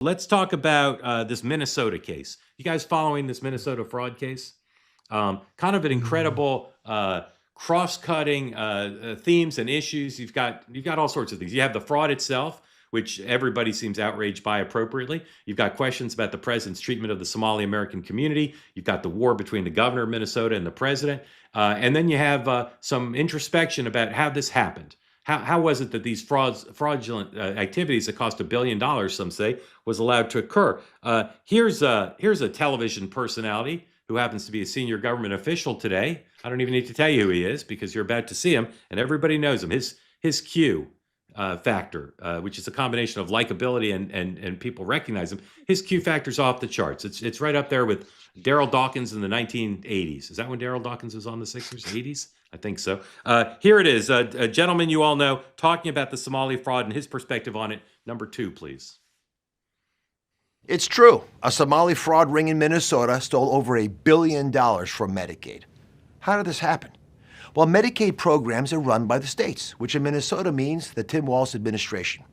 Let's talk about this Minnesota case. You guys following this Minnesota fraud case? Kind of an incredible cross-cutting themes and issues. You've got all sorts of things. You have the fraud itself, which everybody seems outraged by appropriately. You've got questions about the president's treatment of the Somali American community. You've got the war between the governor of Minnesota and the president. And then you have some introspection about how this happened. How was it that these fraudulent activities that cost $1 billion, some say, was allowed to occur? Here's a television personality who happens to be a senior government official today. I don't even need to tell you who he is because you're about to see him, and everybody knows him. His Q factor, which is a combination of likability and people recognize him. His Q factor's off the charts. It's right up there with Daryl Dawkins in the 1980s. Is that when Daryl Dawkins was on the Sixers? 80s? I think so. Here it is. A gentleman you all know talking about the Somali fraud and his perspective on it. Number 2, please. It's true. A Somali fraud ring in Minnesota stole over $1 billion from Medicaid. How did this happen? Well, Medicaid programs are run by the states, which in Minnesota means the Tim Walz administration.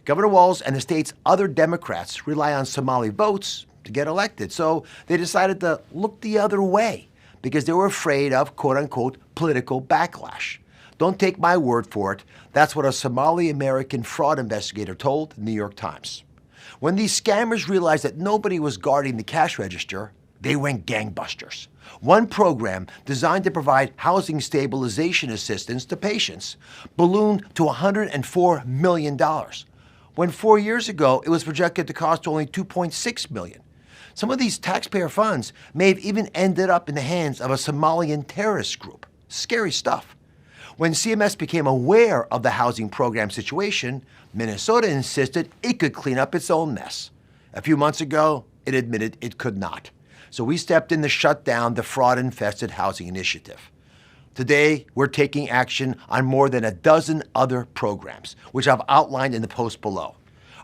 Governor Walz and the state's other Democrats rely on Somali votes to get elected, so they decided to look the other way because they were afraid of, quote-unquote, political backlash. Don't take my word for it. That's what a Somali American fraud investigator told the New York Times. When these scammers realized that nobody was guarding the cash register, they went gangbusters. One program designed to provide housing stabilization assistance to patients ballooned to $104 million, when 4 years ago it was projected to cost only $2.6 million. Some of these taxpayer funds may have even ended up in the hands of a Somalian terrorist group. Scary stuff. When CMS became aware of the housing program situation, Minnesota insisted it could clean up its own mess. A few months ago, it admitted it could not. So we stepped in to shut down the fraud-infested housing initiative. Today, we're taking action on more than a dozen other programs, which I've outlined in the post below.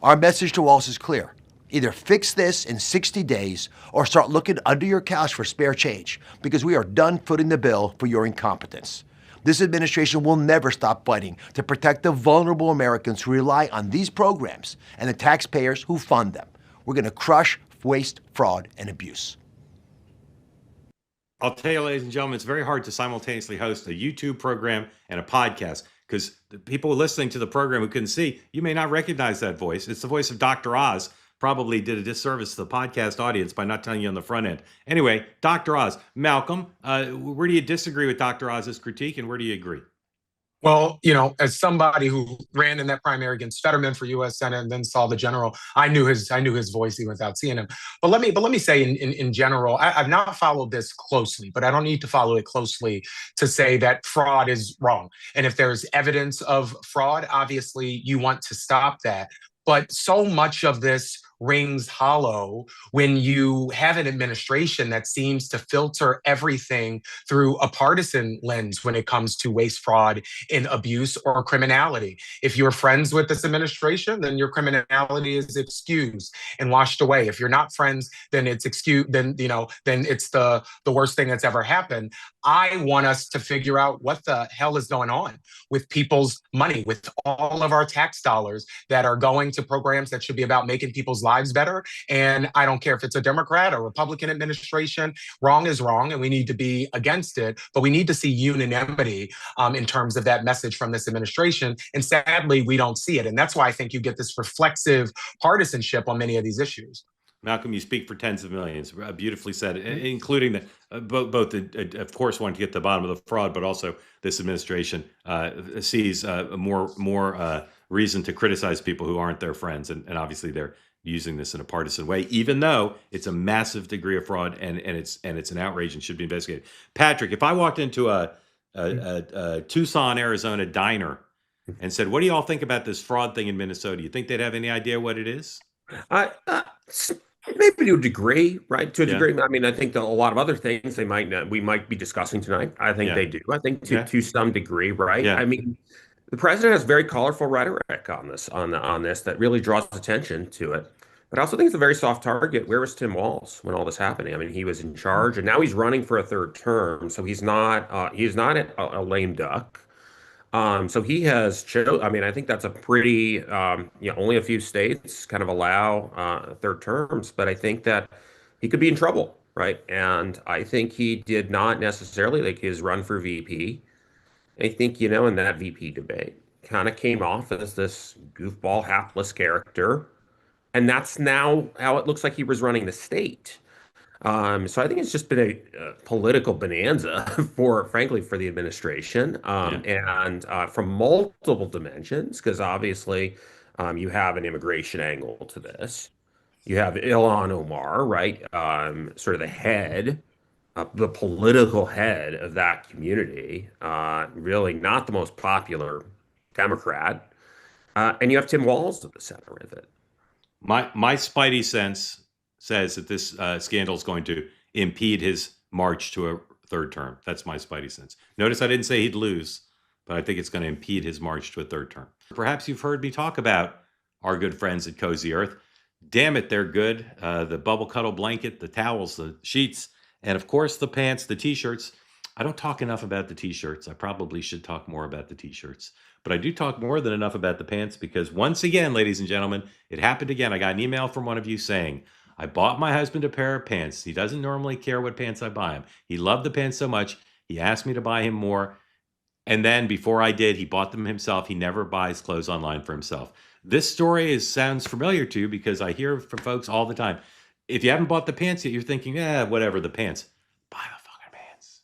Our message to Walz is clear. Either fix this in 60 days or start looking under your couch for spare change, because we are done footing the bill for your incompetence. This administration will never stop fighting to protect the vulnerable Americans who rely on these programs and the taxpayers who fund them. We're going to crush waste, fraud, and abuse. I'll tell you, ladies and gentlemen, it's very hard to simultaneously host a YouTube program and a podcast because the people listening to the program who couldn't see, you may not recognize that voice. It's the voice of Dr. Oz. Probably did a disservice to the podcast audience by not telling you on the front end. Anyway, Dr. Oz, Malcolm, where do you disagree with Dr. Oz's critique and where do you agree? Well, as somebody who ran in that primary against Fetterman for U.S. Senate and then saw the general, I knew his voice even without seeing him. But let me say in general, I've not followed this closely, but I don't need to follow it closely to say that fraud is wrong. And if there's evidence of fraud, obviously you want to stop that. But so much of this rings hollow when you have an administration that seems to filter everything through a partisan lens when it comes to waste, fraud, and abuse or criminality. If you're friends with this administration, then your criminality is excused and washed away. If you're not friends, then it's excused. Then it's the worst thing that's ever happened. I want us to figure out what the hell is going on with people's money, with all of our tax dollars that are going to programs that should be about making people's lives better. And I don't care if it's a Democrat or Republican administration, wrong is wrong, and we need to be against it. But we need to see unanimity in terms of that message from this administration. And sadly, we don't see it. And that's why I think you get this reflexive partisanship on many of these issues. Malcolm, you speak for tens of millions. Beautifully said, including the both of course, wanting to get to the bottom of the fraud, but also this administration sees more reason to criticize people who aren't their friends, and obviously they're using this in a partisan way, even though it's a massive degree of fraud and it's an outrage and should be investigated. Patrick, if I walked into a Tucson, Arizona diner and said, "What do you all think about this fraud thing in Minnesota?" You think they'd have any idea what it is? Maybe to a degree, right? To a degree. I mean, I think a lot of other things we might be discussing tonight. I think they do. I think to some degree, right? I mean, the president has very colorful rhetoric on this that really draws attention to it. But I also think it's a very soft target. Where was Tim Walz when all this happening? I mean, he was in charge, and now he's running for a third term, so he's not a lame duck. So he has I mean, I think that's a pretty, only a few states kind of allow third terms, but I think that he could be in trouble, right? And I think he did not necessarily like his run for VP. I think, in that VP debate, kind of came off as this goofball, hapless character. And that's now how it looks like he was running the state. So I think it's just been a political bonanza frankly, for the administration, and from multiple dimensions, because obviously you have an immigration angle to this. You have Ilhan Omar, right? Sort of the political head of that community, really not the most popular Democrat. And you have Tim Walz at the center of it. My spidey sense says that this scandal is going to impede his march to a third term. That's my spidey sense. Notice I didn't say he'd lose, but I think it's going to impede his march to a third term. Perhaps you've heard me talk about our good friends at Cozy Earth. Damn it, they're good. The bubble cuddle blanket, the towels, the sheets, and of course the pants, the t-shirts. I don't talk enough about the t-shirts. I probably should talk more about the t-shirts. But I do talk more than enough about the pants because once again, ladies and gentlemen, it happened again. I got an email from one of you saying, I bought my husband a pair of pants. He doesn't normally care what pants I buy him. He loved the pants so much, he asked me to buy him more. And then before I did, he bought them himself. He never buys clothes online for himself. This story sounds familiar to you because I hear from folks all the time. If you haven't bought the pants yet, you're thinking, whatever, the pants. Buy the fucking pants.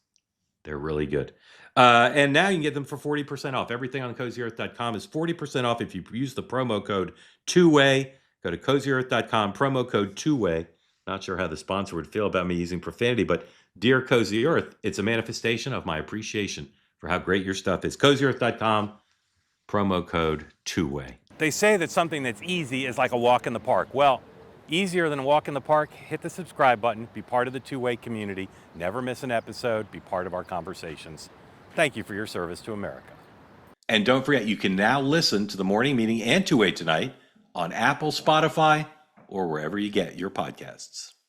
They're really good. And now you can get them for 40% off. Everything on CozyEarth.com is 40% off if you use the promo code TWOWAY. Go to CozyEarth.com, promo code TWOWAY. Not sure how the sponsor would feel about me using profanity, but dear Cozy Earth, it's a manifestation of my appreciation for how great your stuff is. CozyEarth.com, promo code TWOWAY. They say that something that's easy is like a walk in the park. Well, easier than a walk in the park, hit the subscribe button, be part of the Two-Way community, never miss an episode, be part of our conversations. Thank you for your service to America. And don't forget, you can now listen to the morning meeting and Two-Way Tonight on Apple, Spotify, or wherever you get your podcasts.